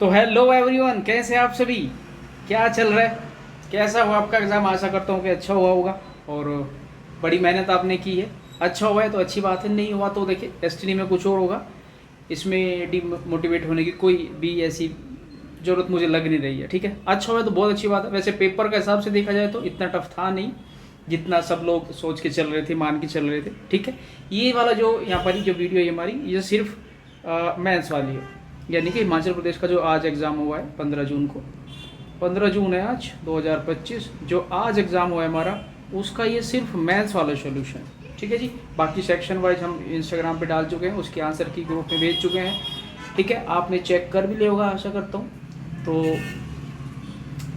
तो hello everyone, कैसे हैं आप सभी। क्या चल रहा है, कैसा हुआ आपका एग्ज़ाम। आशा करता हूँ कि अच्छा हुआ होगा और बड़ी मेहनत आपने की है। अच्छा हुआ है तो अच्छी बात है, नहीं हुआ तो देखिए डेस्टिनी में कुछ और होगा। इसमें डिमोटिवेट होने की कोई भी ऐसी ज़रूरत मुझे लग नहीं रही है। ठीक है, अच्छा हुआ है तो बहुत अच्छी बात है। वैसे पेपर का हिसाब से देखा जाए तो इतना टफ था नहीं जितना सब लोग सोच के चल रहे थे, मान के चल रहे थे। ठीक है, ये वाला जो यहाँ पर जो वीडियो है हमारी, ये सिर्फ मैथ्स वाली है। यानी कि हिमाचल प्रदेश का जो आज एग्ज़ाम हुआ है 15 जून को, 15 जून है आज 2025, जो आज एग्ज़ाम हुआ है हमारा, उसका ये सिर्फ मैथ्स वाला सोल्यूशन। ठीक है जी, बाकी सेक्शन वाइज हम इंस्टाग्राम पे डाल चुके हैं, उसके आंसर की ग्रुप में भेज चुके हैं। ठीक है, आपने चेक कर भी लिया होगा आशा करता हूँ। तो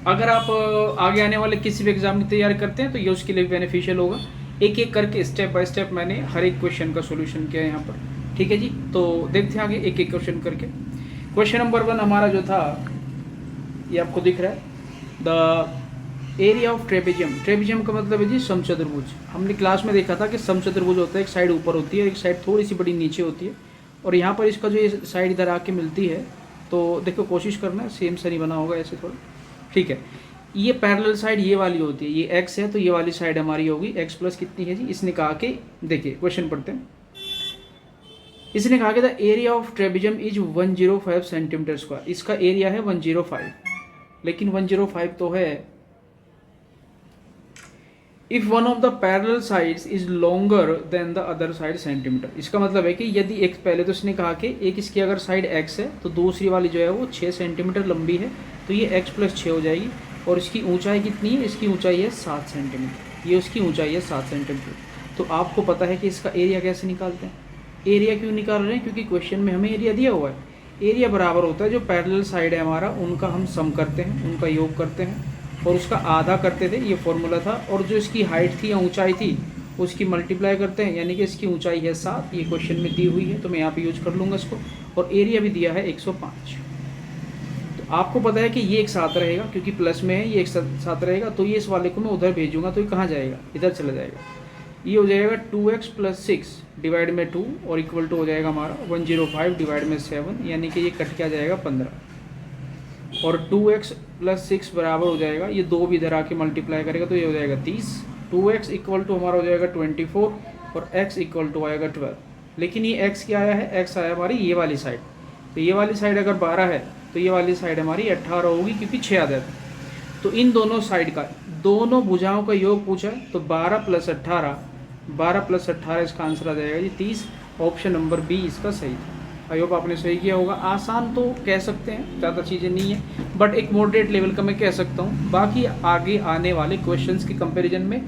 अगर आप आगे आने वाले किसी भी एग्ज़ाम की तैयारी करते हैं तो ये उसके लिए भी बेनिफिशियल होगा। एक एक करके स्टेप बाय स्टेप मैंने हर एक क्वेश्चन का सोल्यूशन किया है यहाँ पर। ठीक है जी, तो देखते हैं आगे एक एक क्वेश्चन करके। क्वेश्चन नंबर 1 हमारा जो था, ये आपको दिख रहा है, the area of trapezium. Trapezium का मतलब है जी समचतुर्भुज। हमने क्लास में देखा था कि समचतुर्भुज होता है, एक साइड ऊपर होती है, एक साइड थोड़ी सी बड़ी नीचे होती है, और यहाँ पर इसका जो ये साइड इधर आके मिलती है। तो देखो कोशिश करना सेम से नहीं बना होगा ऐसे थोड़ा। ठीक है, ये पैरेलल साइड ये वाली होती है, ये एक्स है तो ये वाली साइड हमारी होगी एक्स प्लस कितनी है जी, इसने कहा कि देखिए क्वेश्चन पढ़ते हैं। इसने कहा कि the area of trapezium is 105 centimetre square. इसका एरिया है 105, लेकिन 105 तो है। If one of the parallel sides is longer than the other side centimetre. इसका मतलब है कि यदि एक, पहले तो इसने कहा कि एक इसकी अगर साइड एक्स है तो दूसरी वाली जो है वो 6 सेंटीमीटर लंबी है, तो ये एक्स प्लस 6 हो जाएगी। और इसकी ऊंचाई कितनी है, इसकी ऊंचाई है 7 सेंटीमीटर, ये उसकी ऊंचाई है 7 सेंटीमीटर। तो आपको पता है कि इसका एरिया कैसे निकालते हैं। एरिया क्यों निकाल रहे हैं, क्योंकि क्वेश्चन में हमें एरिया दिया हुआ है। एरिया बराबर होता है जो पैरेलल साइड है हमारा, उनका हम सम करते हैं, उनका योग करते हैं और उसका आधा करते थे, ये फॉर्मूला था। और जो इसकी हाइट थी या ऊंचाई थी उसकी मल्टीप्लाई करते हैं, यानी कि इसकी ऊंचाई है 7, ये क्वेश्चन में दी हुई है तो मैं यहाँ पे यूज कर लूँगा इसको। और एरिया भी दिया है 105। तो आपको पता है कि ये एक साथ रहेगा, क्योंकि प्लस में है, ये एक साथ रहेगा, तो ये इस वाले को मैं उधर भेजूंगा तो ये कहाँ जाएगा, इधर चला जाएगा। ये हो जाएगा 2x प्लस 6 डिवाइड में 2 और इक्वल टू हो जाएगा हमारा 105 डिवाइड में 7, यानी कि ये कट के आ जाएगा 15। और 2x प्लस 6 बराबर हो जाएगा, ये दो भी इधर आके मल्टीप्लाई करेगा तो ये हो जाएगा 30। 2x इक्वल टू हमारा हो जाएगा 24 और x इक्वल टू आएगा 12। लेकिन ये x क्या आया है, x आया हमारी ये वाली साइड। तो ये वाली साइड अगर 12 है तो ये वाली साइड हमारी 18 होगी, क्योंकि 6 आधा था। तो इन दोनों साइड का, दोनों भुजाओं का योग पूछा है, तो 12 प्लस 18, 12 प्लस 18 इसका आंसर आ जाएगा ये 30। ऑप्शन नंबर बी इसका सही था। आई होप आपने सही किया होगा। आसान तो कह सकते हैं, ज़्यादा चीज़ें नहीं है, बट एक मॉडरेट लेवल का मैं कह सकता हूँ। बाकी आगे आने वाले क्वेश्चंस के कंपैरिजन में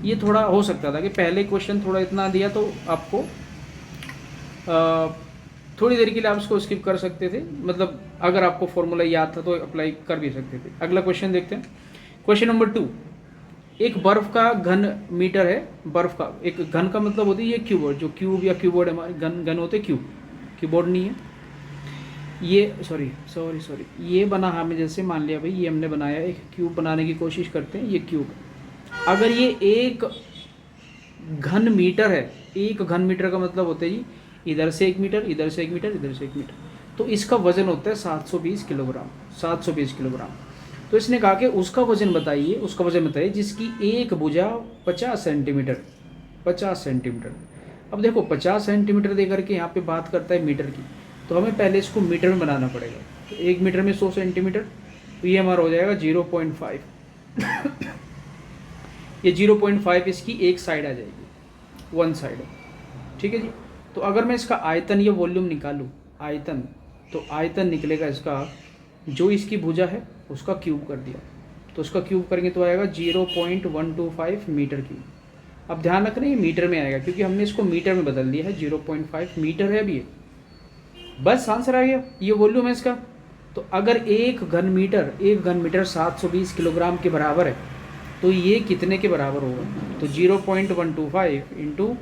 ये थोड़ा हो सकता था कि पहले क्वेश्चन थोड़ा इतना दिया तो आपको थोड़ी देर के लिए आप उसको स्किप कर सकते थे, मतलब अगर आपको फॉर्मूला याद था तो अप्लाई कर भी सकते थे। अगला क्वेश्चन देखते हैं, क्वेश्चन नंबर 2। एक बर्फ का घन मीटर है, बर्फ का एक घन का मतलब होती है ये क्यूबोर्ड, जो क्यूब या क्यूबोर्ड हमारे घन घन होते क्यूब, कीबोर्ड नहीं है ये, सॉरी ये बना हमें, जैसे मान लिया भाई ये हमने बनाया, एक क्यूब बनाने की कोशिश करते हैं, ये क्यूब। अगर ये एक घन मीटर है, एक घन मीटर का मतलब होता है जी इधर से 1 मीटर, इधर से 1 मीटर, इधर से 1 मीटर, तो इसका वजन होता है 720 किलोग्राम, 720 किलोग्राम। तो इसने कहा कि उसका वजन बताइए, उसका वजन बताइए जिसकी एक भुजा 50 सेंटीमीटर, 50 सेंटीमीटर। अब देखो 50 सेंटीमीटर दे करके यहाँ पे बात करता है मीटर की, तो हमें पहले इसको मीटर में बनाना पड़ेगा। तो 1 मीटर में 100 सेंटीमीटर, तो ये हमारा हो जाएगा 0.5। ये 0.5 इसकी एक साइड आ जाएगी, वन साइड। ठीक है जी, तो अगर मैं इसका आयतन या वॉल्यूम निकालूँ, आयतन, तो आयतन निकलेगा इसका, जो इसकी भुजा है उसका क्यूब कर दिया, तो उसका क्यूब करेंगे तो आएगा 0.125 मीटर क्यूब। अब ध्यान रखना ये मीटर में आएगा, क्योंकि हमने इसको मीटर में बदल दिया है, 0.5 मीटर है अभी ये, बस आंसर आ गया, ये वॉल्यूम है इसका। तो अगर एक घन मीटर 720 किलोग्राम के बराबर है, तो ये कितने के बराबर होगा, तो 0.125 इंटू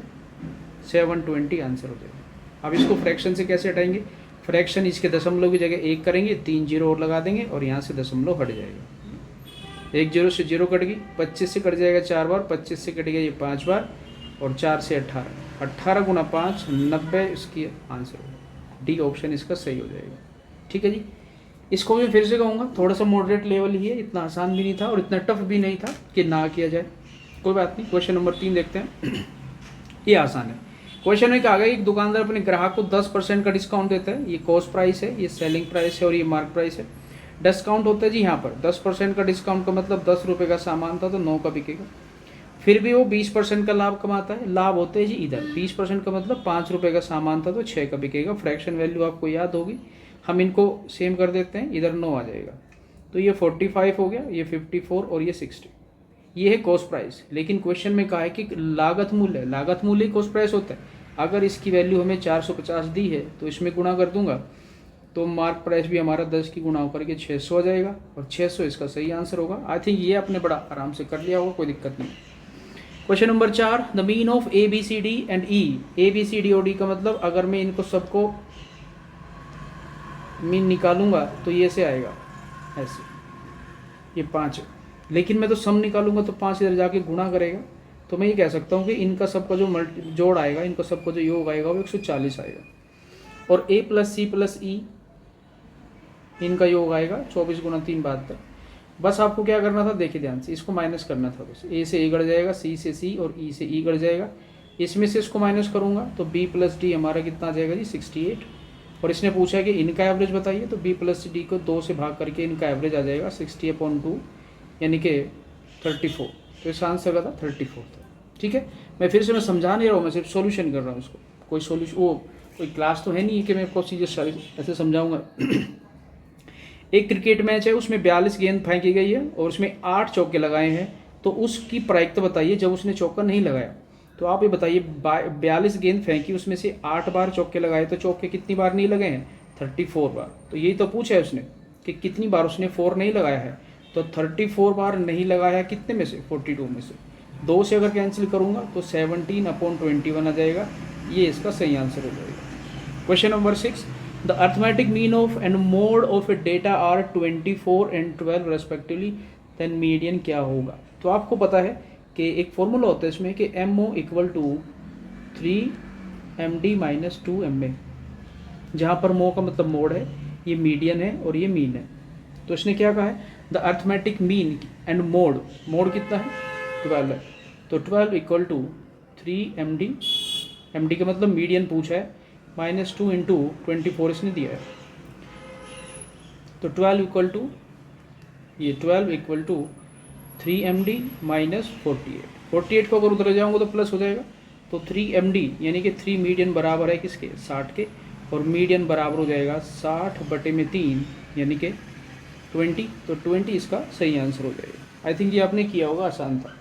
720 आंसर हो जाएगा। अब इसको फ्रैक्शन से कैसे हटाएंगे, फ्रैक्शन इसके दशमलव की जगह 1 करेंगे, 3 जीरो और लगा देंगे और यहाँ से दशमलव हट जाएगा। 1 जीरो से 0 कट गई, 25 से कट जाएगा 4 बार, 25 से कट गया ये 5 बार, और 4 से 18, 18 गुना 5 90 इसकी आंसर होगा। डी ऑप्शन इसका सही हो जाएगा। ठीक है जी, इसको मैं फिर से कहूँगा थोड़ा सा मॉडरेट लेवल ही है, इतना आसान भी नहीं था और इतना टफ भी नहीं था कि ना किया जाए। कोई बात नहीं। क्वेश्चन नंबर 3 देखते हैं। ये आसान है। क्वेश्चन में कहा गया एक दुकानदार अपने ग्राहक को 10% का डिस्काउंट देता है। ये कॉस्ट प्राइस है, ये सेलिंग प्राइस है और ये मार्क प्राइस है। डिस्काउंट होता है जी यहाँ पर 10% का डिस्काउंट का मतलब 10 रुपये का सामान था तो 9 का बिकेगा। फिर भी वो 20% का लाभ कमाता है। लाभ होते हैं जी इधर 20% का मतलब 5 रुपये का सामान था तो 6 का बिकेगा। फ्रैक्शन वैल्यू आपको याद होगी, हम इनको सेम कर देते हैं, इधर 9 आ जाएगा। तो ये 45 हो गया, ये 54 और ये 60। ये है कॉस्ट प्राइस। लेकिन क्वेश्चन में कहा है कि लागत मूल्य, लागत मूल्य ही कॉस्ट प्राइस होता है। अगर इसकी वैल्यू हमें 450 दी है तो इसमें गुणा कर दूंगा तो मार्क प्राइस भी हमारा 10 की गुणा होकर के 600 आ जाएगा और 600 इसका सही आंसर होगा। आई थिंक ये आपने बड़ा आराम से कर लिया होगा, कोई दिक्कत नहीं। Question number 4, the mean of A B C D and E. A B C D और डी का मतलब अगर मैं इनको सबको मीन निकालूंगा तो ये से आएगा ऐसे, ये 5 है। लेकिन मैं तो सम निकालूंगा तो 5 इधर जाके गुणा करेगा, तो मैं ये कह सकता हूँ कि इनका सबका जो जोड़ आएगा, इनका सबका जो योग आएगा वो 140 आएगा। और a प्लस सी प्लस ई इनका योग आएगा 24 गुना 3 72। बस आपको क्या करना था, देखिए ध्यान से, इसको माइनस करना था। बस a से a गढ़ जाएगा, c से c और e से e गढ़ जाएगा। इसमें से इसको माइनस करूंगा तो b प्लस डी हमारा कितना आ जाएगा जी 68। और इसने पूछा कि इनका एवरेज बताइए, तो b प्लस डी को 2 से भाग करके इनका एवरेज आ जाएगा 60/2 यानी कि 34। तो इसका आंसर का था 34 था। ठीक है, मैं फिर से मैं समझा नहीं रहा हूँ, मैं सिर्फ सॉल्यूशन कर रहा हूँ इसको। कोई सॉल्यूशन वो कोई क्लास तो है नहीं कि मैं आपको चीज़ें सारी ऐसे समझाऊंगा। एक क्रिकेट मैच है, उसमें 42 गेंद फेंकी गई है और उसमें 8 चौके लगाए हैं, तो उसकी प्रायिकता बताइए जब उसने चौका नहीं लगाया। तो आप ये बताइए 42 गेंद फेंकी, उसमें से 8 बार चौके लगाए, तो चौके कितनी बार नहीं लगे हैं 34 बार। तो यही तो पूछा है उसने कि कितनी बार उसने 4 नहीं लगाया है, तो 34 बार नहीं लगाया कितने में से 42 में से 2 से अगर कैंसिल करूंगा तो 17/21 आ जाएगा। ये इसका सही आंसर हो जाएगा। Question number 6, the arithmetic mean of and mode of a data are 24 and 12 respectively, then median क्या होगा। तो आपको पता है कि एक फॉर्मूला होता है इसमें कि MO = 3MD - 2MA, जहाँ पर मो का मतलब मोड है, ये मीडियन है और ये मीन है। तो इसने क्या कहा है, the arithmetic mean and mode, mode कितना है 12 है, तो 12 = 3MD, MD का मतलब मीडियन पूछा है, -2 × 24 इसने दिया है। तो 12 = ये 12 = 3MD - 48। 48 को अगर उधर जाऊंगा तो प्लस हो जाएगा, तो 3MD यानी कि 3 मीडियन बराबर है किसके 60 के, और मीडियन बराबर हो जाएगा 60/3 यानी कि 20। तो 20 इसका सही आंसर हो जाएगा। आई थिंक ये आपने किया होगा, आसान था।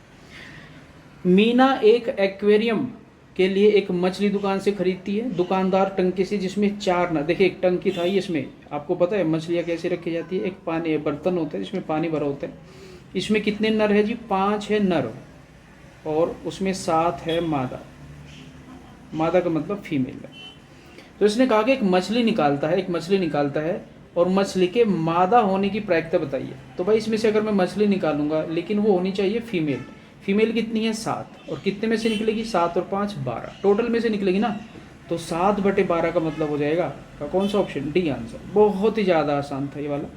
मीना एक एक्वेरियम के लिए एक मछली दुकान से खरीदती है। दुकानदार टंकी से जिसमें 4 नर, देखिए एक टंकी था ये, इसमें आपको पता है मछलियाँ कैसे रखी जाती है, एक पानी बर्तन होता है जिसमें पानी भरा होता है। इसमें कितने नर है जी 5 है नर और उसमें 7 है मादा। मादा का मतलब फीमेल है। तो इसने कहा कि एक मछली निकालता है और मछली के मादा होने की प्रायिकता बताइए। तो भाई इसमें से अगर मैं मछली निकालूंगा, लेकिन वो होनी चाहिए फीमेल। फीमेल कितनी है 7, और कितने में से निकलेगी 7 और 5 12, टोटल में से निकलेगी ना। तो 7/12 का मतलब हो जाएगा का कौन सा ऑप्शन, डी आंसर। बहुत ही ज़्यादा आसान था ये वाला।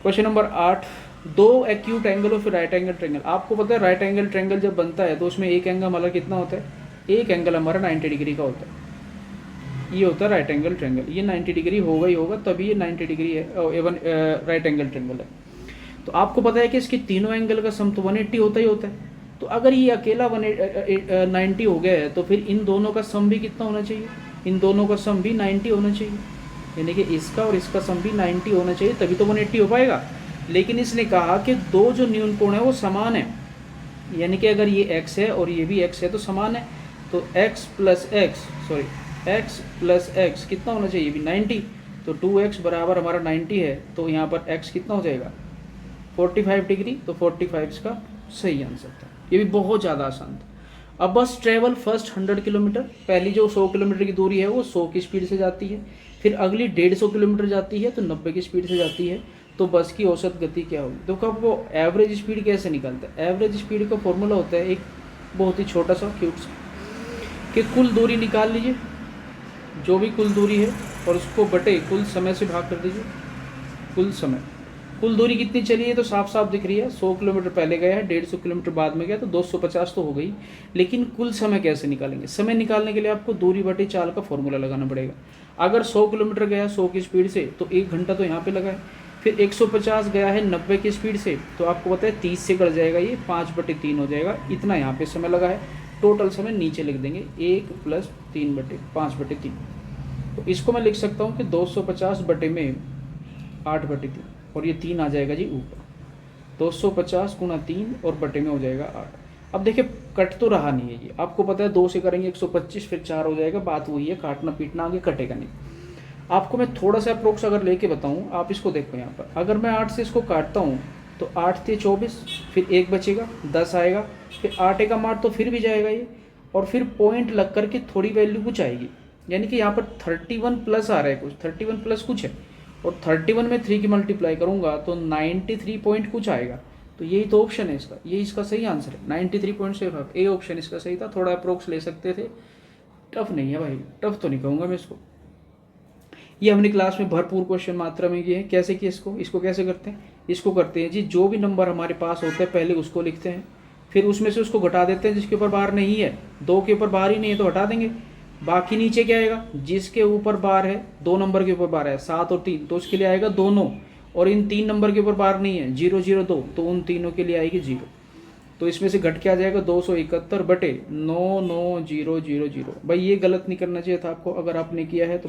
Question number 8, 2 acute angle of right angle triangle. आपको पता है राइट एंगल ट्रायंगल जब बनता है तो उसमें एक एंगल हमारा कितना होता है, एक एंगल हमारा 90 डिग्री का होता है। ये होता है राइट एंगल ट्रायंगल। ये 90 डिग्री होगा ही होगा, तभी ये 90 डिग्री है, एवन राइट एंगल ट्रायंगल है। तो आपको पता है कि इसके तीनों एंगल का सम तो 180 होता ही होता है। तो अगर ये अकेला 90 हो गया है तो फिर इन दोनों का सम भी कितना होना चाहिए, इन दोनों का सम भी 90 होना चाहिए, यानी कि इसका और इसका सम भी 90 होना चाहिए, तभी तो 180 हो पाएगा। लेकिन इसने कहा कि 2 जो न्यून कोण है वो समान है, यानी कि अगर ये x है और ये भी x है तो समान है। तो x प्लस x कितना होना चाहिए, भी 90। तो 2x बराबर हमारा 90 है, तो यहाँ पर x कितना हो जाएगा 45 डिग्री। तो 45 इसका सही आंसर था। ये भी बहुत ज़्यादा आसान था। अब बस ट्रेवल फर्स्ट 100 किलोमीटर, पहली जो 100 किलोमीटर की दूरी है वो 100 की स्पीड से जाती है, फिर अगली 150 किलोमीटर जाती है तो 90 की स्पीड से जाती है। तो बस की औसत गति क्या होगी। देखो अब वो एवरेज स्पीड कैसे निकलता है। एवरेज स्पीड का फॉर्मूला होता है एक बहुत ही छोटा सा क्यूट सा, कि कुल दूरी निकाल लीजिए, जो भी कुल दूरी है, और उसको बटे कुल समय से भाग कर दीजिए। कुल समय, कुल दूरी कितनी चली है तो साफ साफ दिख रही है, 100 किलोमीटर पहले गया है, 150 किलोमीटर बाद में गया, तो 250 तो हो गई। लेकिन कुल समय कैसे निकालेंगे? समय निकालने के लिए आपको दूरी बटे चाल का फॉर्मूला लगाना पड़ेगा। अगर 100 किलोमीटर गया 100 की स्पीड से तो 1 घंटा तो यहाँ पे लगा है। फिर 150 गया है 90 की स्पीड से, तो आपको पता है 30 से कट जाएगा, ये 5/3 हो जाएगा, इतना यहाँ पे समय लगा है। टोटल समय नीचे लिख देंगे 1 + 3/5/3। तो इसको मैं लिख सकता हूँ कि 250 बटे में 8/3, और ये 3 आ जाएगा जी ऊपर। 250 × 3 और बटे में हो जाएगा 8। अब देखिए कट तो रहा नहीं है ये, आपको पता है 2 से करेंगे 125, फिर 4 हो जाएगा, बात वही है, काटना पीटना आगे कटेगा नहीं। आपको मैं थोड़ा सा अप्रोक्स अगर लेके बताऊँ, आप इसको देखो यहाँ पर, अगर मैं 8 से इसको काटता हूँ तो 8 × 24, फिर 1 बचेगा, 10 आएगा, फिर 8 एकम 8 तो फिर भी जाएगा ये, और फिर पॉइंट लग करके थोड़ी वैल्यू कुछ आएगी, यानी कि यहाँ पर 31 प्लस आ रहा है कुछ, 31 प्लस कुछ है, और 31 में 3 की मल्टीप्लाई करूँगा तो 93 पॉइंट कुछ आएगा। तो यही तो ऑप्शन है इसका, ये इसका सही आंसर है, 93.75। ए ऑप्शन इसका सही था। थोड़ा अप्रोक्स ले सकते थे, टफ नहीं है भाई, टफ तो नहीं कहूँगा मैं इसको। ये हमने क्लास में भरपूर क्वेश्चन मात्रा में किए हैं। कैसे किए इसको कैसे करते हैं? इसको करते हैं जी, जो भी नंबर हमारे पास होते हैं पहले उसको लिखते हैं, फिर उसमें से उसको घटा देते हैं जिसके ऊपर बार नहीं है। 2 के ऊपर बार ही नहीं है तो हटा देंगे, बाकी नीचे क्या आएगा, जिसके ऊपर बार है, 2 नंबर के ऊपर बार है 7 और 3, तो उसके लिए आएगा दोनों, और इन 3 नंबर के ऊपर बार नहीं है 0 0 2, तो उन तीनों के लिए आएगी 0। तो इसमें से घट के आ जाएगा 271 बटे 99000। भाई ये गलत नहीं करना चाहिए था आपको, अगर आपने किया है तो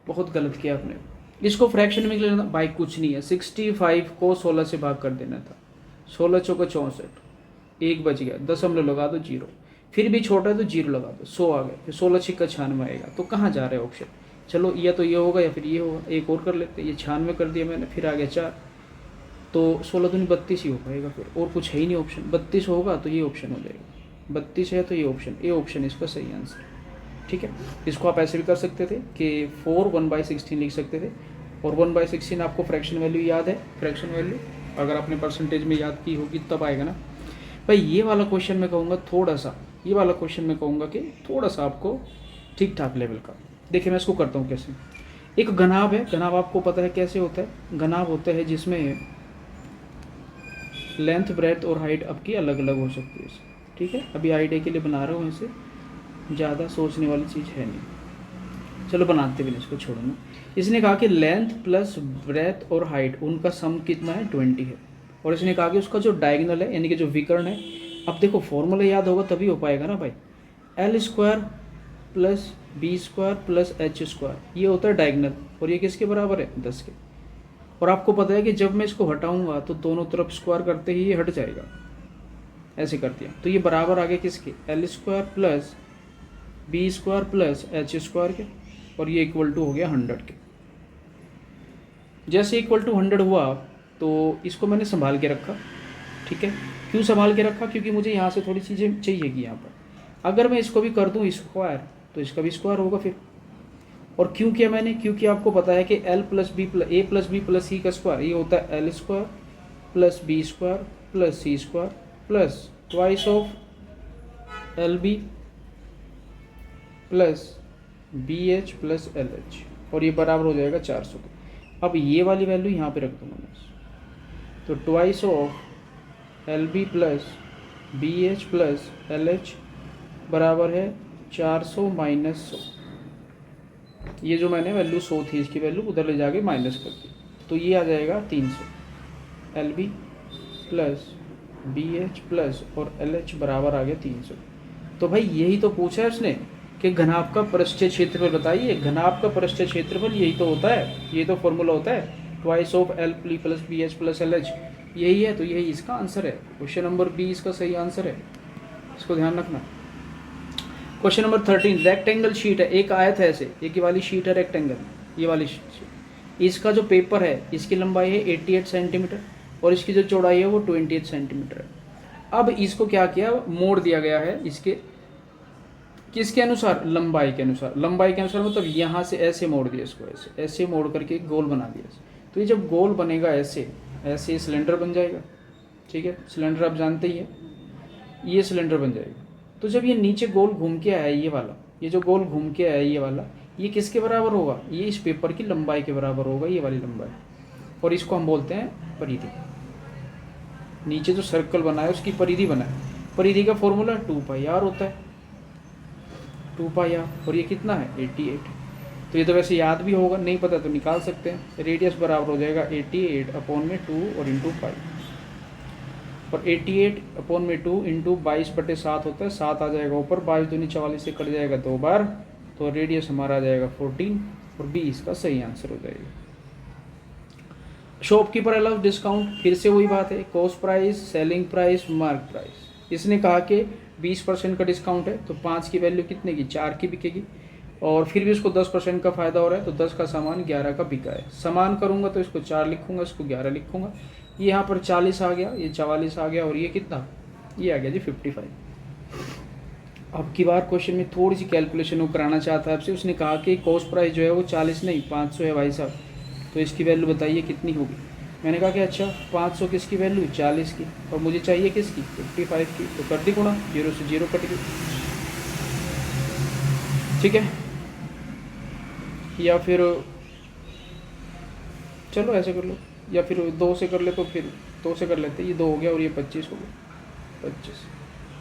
बहुत गलत किया आपने। इसको फ्रैक्शन में लेना भाई, कुछ नहीं है, 65 को 16 से भाग कर देना था, 16 चौका 64, 1 बच गया, दशमलव लगा दो 0, फिर भी छोटा है तो 0 लगा दो, 100 आ गए, फिर 16 छिक्का 96 आएगा। तो कहाँ जा रहे हैं ऑप्शन? चलो या तो ये होगा या फिर ये होगा, एक और कर लेते हैं, ये 96 कर दिया मैंने, फिर आ गया 4, तो 16 दूनी 32 ही हो पाएगा फिर, और कुछ है ही नहीं ऑप्शन। 32 होगा तो ये ऑप्शन हो जाएगा, 32 है तो ये ऑप्शन, ए ऑप्शन इसका सही आंसर। ठीक है, इसको आप ऐसे भी कर सकते थे कि 4 1/16 लिख सकते थे, और 1/16 आपको फ्रैक्शन वैल्यू याद है, फ्रैक्शन वैल्यू अगर आपने परसेंटेज में याद की होगी तब आएगा ना भाई। ये वाला क्वेश्चन मैं कहूँगा थोड़ा सा, ये वाला क्वेश्चन मैं कहूँगा कि थोड़ा सा आपको ठीक ठाक लेवल का। देखिए मैं इसको करता हूँ कैसे। एक घनाभ है, घनाभ आपको पता है कैसे होता है? घनाभ होता है जिसमें लेंथ ब्रेथ और हाइट आपकी अलग अलग हो सकती है। ठीक है, अभी आइडिया के लिए बना रहा हूँ, इसे ज़्यादा सोचने वाली चीज़ है नहीं, चलो बनाते भी नहीं, इसको छोड़ो ना। इसने कहा कि लेंथ प्लस ब्रेथ और हाइट उनका सम कितना है, 20 है, और इसने कहा कि उसका जो डायगोनल है यानी कि जो विकर्ण है, अब देखो फॉर्मूला याद होगा तभी हो पाएगा ना भाई, L² + B² + H², ये होता है डायगोनल, और ये किसके बराबर है, 10 के। और आपको पता है कि जब मैं इसको हटाऊंगा तो दोनों तरफ स्क्वायर करते ही ये हट जाएगा, ऐसे कर दिया, तो ये बराबर आ गया किसके, L² + B² + H² के, और ये इक्वल टू हो गया 100 के। जैसे इक्वल टू 100 हुआ तो इसको मैंने संभाल के रखा। ठीक है, क्यों संभाल के रखा? क्योंकि मुझे यहाँ से थोड़ी चीज़ें चाहिएगी यहाँ पर। अगर मैं इसको भी कर दूँ स्क्वायर तो इसका भी स्क्वायर होगा फिर। और क्यों किया मैंने? क्योंकि आपको पता है कि L + B + A + B + C का स्क्वायर ये होता है L² + B² + C² + twice of LB + BH + LH, और ये बराबर हो जाएगा 400 के। अब ये वाली वैल्यू यहाँ पे रख दूँगा मैं, तो twice of LB + BH + LH बराबर है 400 - 100। ये जो मैंने वैल्यू 100 थी, इसकी वैल्यू उधर ले जाके माइनस कर दी, तो ये आ जाएगा 300। LB + BH + और LH बराबर आ गया 300। तो भाई यही तो पूछा है उसने कि घनाभ का पृष्ठीय क्षेत्रफल बताइए। घनाभ का पृष्ठीय क्षेत्रफल यही तो होता है, ये तो फॉर्मूला होता है, twice of LB + BH + LH, यही है, तो यही इसका आंसर है। क्वेश्चन नंबर बी इसका सही आंसर है, इसको ध्यान रखना। क्वेश्चन नंबर 13, रेक्टेंगल शीट है, एक आयत है ऐसे, एक वाली शीट है रेक्टेंगल, ये वाली शीट, इसका जो पेपर है इसकी लंबाई है 88 सेंटीमीटर और इसकी जो चौड़ाई है वो 28 सेंटीमीटर है। अब इसको क्या किया, मोड़ दिया गया है इसके किसके अनुसार, लंबाई के अनुसार। लंबाई के अनुसार मतलब यहाँ से ऐसे मोड़ दिया इसको, ऐसे ऐसे मोड़ करके गोल बना दिया। तो ये जब गोल बनेगा ऐसे ऐसे सिलेंडर बन जाएगा। ठीक है, सिलेंडर आप जानते ही है, ये सिलेंडर बन जाएगा। तो जब ये नीचे गोल घूम के आया ये वाला, ये जो गोल घूम के आया ये वाला, ये किसके बराबर होगा, ये इस पेपर की लंबाई के बराबर होगा, ये वाली लंबाई, और इसको हम बोलते हैं परिधि। नीचे जो सर्कल बना है उसकी परिधि बना है। परिधि का फॉर्मूला 2πr होता है, 2πr, और ये कितना है 88। तो ये तो वैसे याद भी होगा, नहीं पता तो निकाल सकते हैं। रेडियस बराबर हो जाएगा 88/2 और इंटू पाई, और 88/2 इंटू 22/7 होता है, 7 आ जाएगा ऊपर, 22 दूनी 44 से कट जाएगा 2 बार, तो रेडियस हमारा आ जाएगा 14, और बी इसका सही आंसर हो जाएगा। शॉपकीपर अलाउज डिस्काउंट, फिर से वही बात है, cost price, selling price, mark price. इसने कहा कि 20% का डिस्काउंट है, तो 5 की वैल्यू कितने की, 4 की बिकेगी, और फिर भी उसको 10% का फ़ायदा हो रहा है, तो 10 का सामान 11 का बिका है। समान करूँगा तो इसको 4 लिखूँगा, इसको 11 लिखूँगा। ये यहाँ पर 40 आ गया, ये 44 आ गया, और ये कितना, ये आ गया जी 55। अब की बार क्वेश्चन में थोड़ी सी कैलकुलेशन वो कराना चाहता है आपसे। उसने कहा कि कॉस्ट प्राइस जो है वो 40 नहीं 500 है भाई साहब, तो इसकी वैल्यू बताइए कितनी होगी। मैंने कहा कि अच्छा 500 किसकी वैल्यू, 40 की, और मुझे चाहिए किसकी, 55 की, तो कर दी गुणा, 0 से 0 कट गई, ठीक है। या फिर चलो ऐसे कर लो, या फिर 2 से कर ले, तो फिर 2 से कर लेते, ये 2 हो गया और ये 25 हो गया, 25,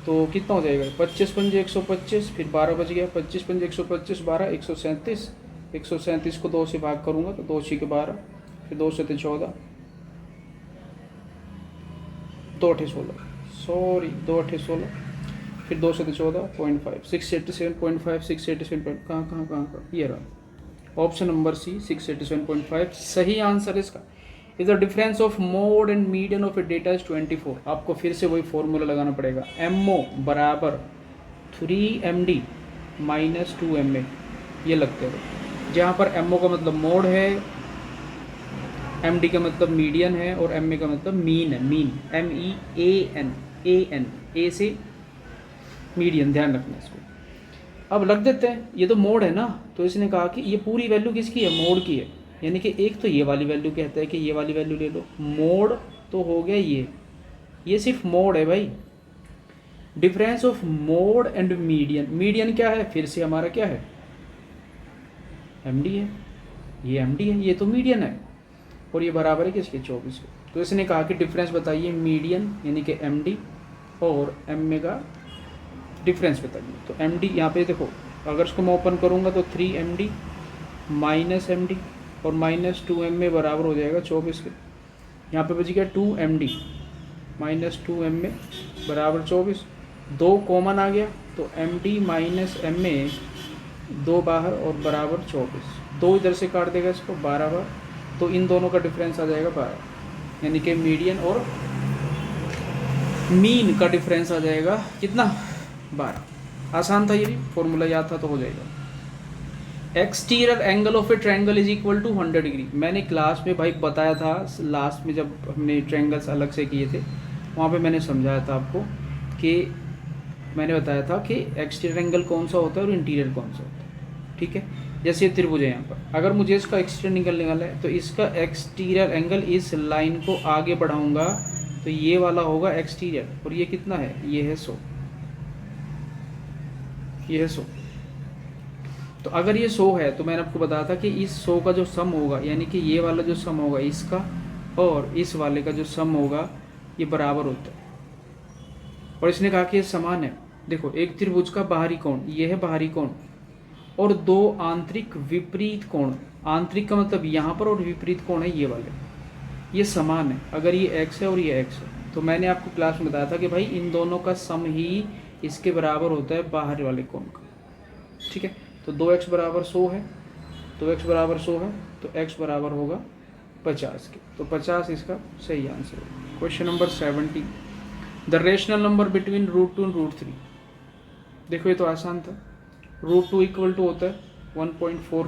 तो कितना हो जाएगा, 25 पंजे 125, फिर 12 बच गया, 25 पंजे 125, 12 137, 137 को 2 से भाग करूँगा तो 2 6 के 12, फिर 2 से 14, 2 8 16, सॉरी 2 8 16, फिर 2 से 14.5, 687.5, 687. कहाँ, ये रहा ऑप्शन नंबर सी, 687.5 सही आंसर है इसका। Is the difference of mode and median of a data is 24। आपको फिर से वही फॉर्मूला लगाना पड़ेगा, MO बराबर 3MD माइनस 2MA, ये लगते हैं, जहाँ पर MO का मतलब मोड है, MD का मतलब मीडियन है, और MA का मतलब मीन है, मीन, MEAN, ए से मीडियन, ध्यान रखना इसको। अब लग देते हैं, ये तो मोड है ना, तो इसने कहा कि ये पूरी वैल्यू किसकी है, मोड की है, यानी कि एक तो ये वाली वैल्यू कहता है कि ये वाली वैल्यू ले लो, मोड तो हो गया ये सिर्फ मोड है भाई। Difference of mode and median, median क्या है, फिर से हमारा क्या है, MD है, ये MD है, ये तो मीडियन है, और ये बराबर है किसके, 24 के। तो इसने कहा कि डिफरेंस बताइए मीडियन यानी कि MD और MA का डिफरेंस बताइए। तो MD यहाँ पे देखो, अगर इसको मैं ओपन करूँगा तो 3MD माइनस MD और माइनस 2MA बराबर हो जाएगा 24 के। यहाँ पे बच गया 2MD माइनस 2MA बराबर 24, 2 कॉमन आ गया, तो MD माइनस MA 2 बाहर और बराबर 24, 2 इधर से काट देगा इसको 12 बार, तो इन दोनों का डिफरेंस आ जाएगा 12, यानी कि मीडियन और मीन का डिफरेंस आ जाएगा कितना, 12। आसान था, ये भी फॉर्मूला याद था तो हो जाएगा। Exterior angle of a triangle is equal to 100 degree. मैंने क्लास में भाई बताया था, लास्ट में जब हमने ट्रायंगल्स अलग से किए थे वहाँ पे मैंने समझाया था आपको कि मैंने बताया था कि एक्सटीरियर एंगल कौन सा होता है और इंटीरियर कौन सा होता है, ठीक है। जैसे ये त्रिभुज है यहाँ पर, अगर मुझे इसका एक्सटीरियर एंगल निकालना है तो इसका एक्सटीरियर एंगल, इस लाइन को आगे बढ़ाऊंगा तो ये वाला होगा एक्सटीरियर, और ये कितना है, ये है 100, ये है 100। तो अगर ये 100 है तो मैंने आपको बताया था कि इस 100 का जो सम होगा, यानी कि ये वाला जो सम होगा इसका और इस वाले का जो सम होगा ये बराबर होता है, और इसने कहा कि ये समान है। देखो एक त्रिभुज का बाहरी कोण, ये है बाहरी कोण, और 2 आंतरिक विपरीत कोण, आंतरिक का मतलब यहाँ पर और विपरीत कोण है ये वाले, ये समान है। अगर ये x है और ये x है, तो मैंने आपको क्लास में बताया था कि भाई इन दोनों का सम ही इसके बराबर होता है बाहर वाले कोण का, ठीक है। तो 2x बराबर 100 है, तो x बराबर 100 है, तो x बराबर होगा 50 के, तो 50 इसका सही आंसर है। Question number 70, the rational number between √2 and √3। देखो ये तो आसान था, √2 इक्वल टू होता है 1.4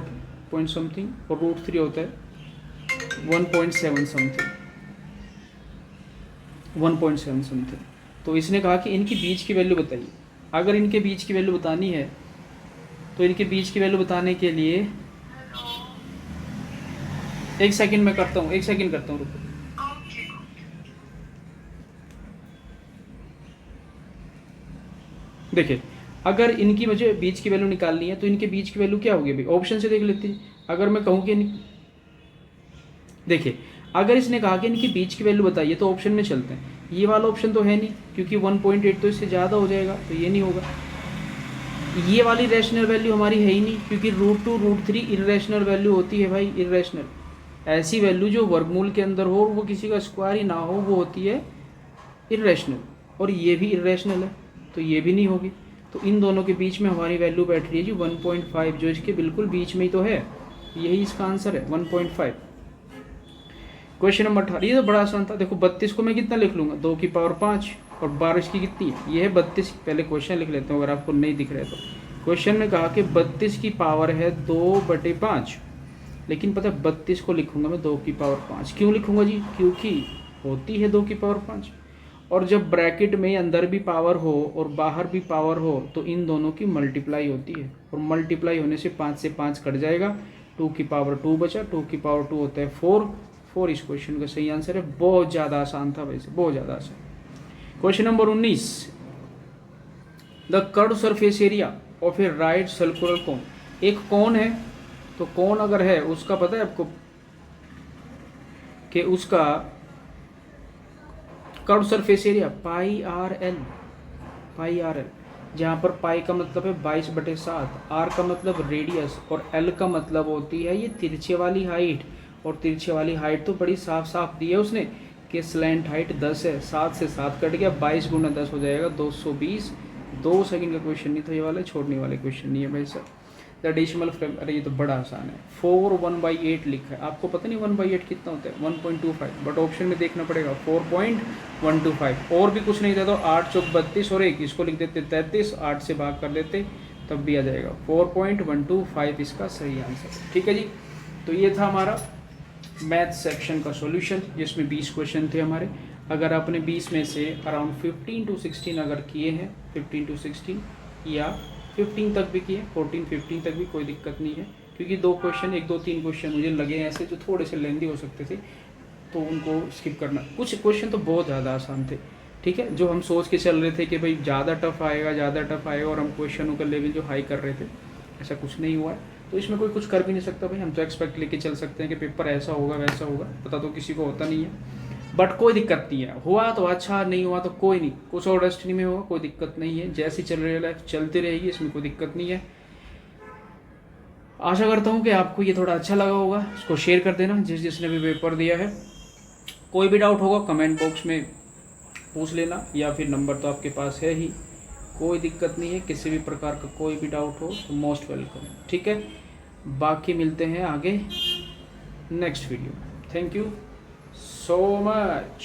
पॉइंट समथिंग, और √3 होता है 1.7 समथिंग, 1.7 समथिंग। तो इसने कहा कि इनकी बीच की वैल्यू बताइए। अगर इनके बीच की वैल्यू बतानी है तो इनके बीच की वैल्यू बताने के लिए 1 सेकंड में करता हूँ, 1 सेकंड करता हूँ, रुको। देखिए अगर इनकी मुझे बीच की वैल्यू निकालनी है तो इनके बीच की वैल्यू क्या होगी भाई, ऑप्शन से देख लेते हैं। अगर मैं कहूँ कि देखिए, अगर इसने कहा कि इनके बीच की वैल्यू बताइए तो ऑप्शन में चलते हैं। ये वाला ऑप्शन तो है नहीं, क्योंकि 1.8 तो इससे ज़्यादा हो जाएगा, तो ये नहीं होगा। ये वाली रैशनल वैल्यू हमारी है ही नहीं, क्योंकि √2 √3 इरेशनल वैल्यू होती है भाई, इरेशनल। ऐसी वैल्यू जो वर्गमूल के अंदर हो, वो किसी का स्क्वायर ही ना हो, वो होती है इरेशनल। और ये भी इरेशनल है, तो ये भी नहीं होगी। तो इन दोनों के बीच में हमारी वैल्यू बैठ रही है जी 1.5, जो इसके बिल्कुल बीच में ही तो है। यही इसका आंसर है 1.5। क्वेश्चन नंबर 18, ये तो बड़ा आसान था। देखो 32 को मैं कितना लिख लूँगा, 2 की पावर 5, और 12 की कितनी है, ये है 32। पहले क्वेश्चन लिख लेते हैं अगर आपको नहीं दिख रहा है तो। क्वेश्चन में कहा कि 32 की पावर है 2/5, लेकिन पता है 32 को लिखूंगा मैं 2 की पावर 5। क्यों लिखूंगा जी, क्योंकि होती है 2 की पावर 5, और जब ब्रैकेट में अंदर भी पावर हो और बाहर भी पावर हो तो इन दोनों की मल्टीप्लाई होती है, और मल्टीप्लाई होने से 5 से 5 कट जाएगा, 2 की पावर 2 बचा, 2 की पावर 2 होता है 4 इस क्वेश्चन का सही आंसर है। बहुत ज़्यादा आसान था वैसे, बहुत ज़्यादा आसान। Question number 19, the curve surface area of A right circular cone. एक कोन है, तो कोन अगर है उसका पता है आपको कि उसका कर्व सरफेस एरिया πRL, जहाँ पर पाई का मतलब है 22/7, आर का मतलब रेडियस, और एल का मतलब होती है ये तिरछे वाली हाइट। और तिरछे वाली हाइट तो बड़ी साफ साफ दी है उसने कि स्लैंट हाइट 10 है, 7 से 7 कट गया, 22 × 10 हो जाएगा 220। 2 सेकंड का क्वेश्चन नहीं था ये वाला, छोड़ने वाले क्वेश्चन नहीं है भाई साहब। द डेसिमल फ्रेम, अरे ये तो बड़ा आसान है। 4 1/8 लिखा है, आपको पता नहीं 1/8 कितना होता है, 1.25, बट ऑप्शन में देखना पड़ेगा 4.125। और भी कुछ नहीं था तो 8 चौक 32 और 1 इसको लिख देते 33, 8 से भाग कर देते तब भी आ जाएगा 4.125 इसका सही आंसर। ठीक है जी, तो ये था हमारा मैथ सेक्शन का सॉल्यूशन, जिसमें 20 क्वेश्चन थे हमारे। अगर आपने 20 में से अराउंड 15 to 16 अगर किए हैं, 15 to 16 या 15 तक भी किए, 14 15 तक भी कोई दिक्कत नहीं है, क्योंकि 2 क्वेश्चन 1 2 3 क्वेश्चन मुझे लगे ऐसे जो थोड़े से लेंदी हो सकते थे, तो उनको स्किप करना। कुछ क्वेश्चन तो बहुत ज़्यादा आसान थे, ठीक है, जो हम सोच के चल रहे थे कि भाई ज़्यादा टफ आएगा, और हम क्वेश्चनों का लेवल जो हाई कर रहे थे, ऐसा कुछ नहीं हुआ है। तो इसमें कोई कुछ कर भी नहीं सकता भाई, हम तो एक्सपेक्ट लेके चल सकते हैं कि पेपर ऐसा होगा वैसा होगा, पता तो किसी को होता नहीं है, बट कोई दिक्कत नहीं है। हुआ तो अच्छा, नहीं हुआ तो कोई नहीं, कुछ और डेस्टिनी में होगा, कोई दिक्कत नहीं है। जैसी चल रही है लाइफ चलती रहेगी, इसमें कोई दिक्कत नहीं है। आशा करता हूँ कि आपको ये थोड़ा अच्छा लगा होगा, इसको शेयर कर देना जिसने भी पेपर दिया है। कोई भी डाउट होगा कमेंट बॉक्स में पूछ लेना, या फिर नंबर तो आपके पास है ही, कोई दिक्कत नहीं है। किसी भी प्रकार का कोई भी डाउट हो तो मोस्ट वेलकम, ठीक है। बाकी मिलते हैं आगे next video. Thank you so much.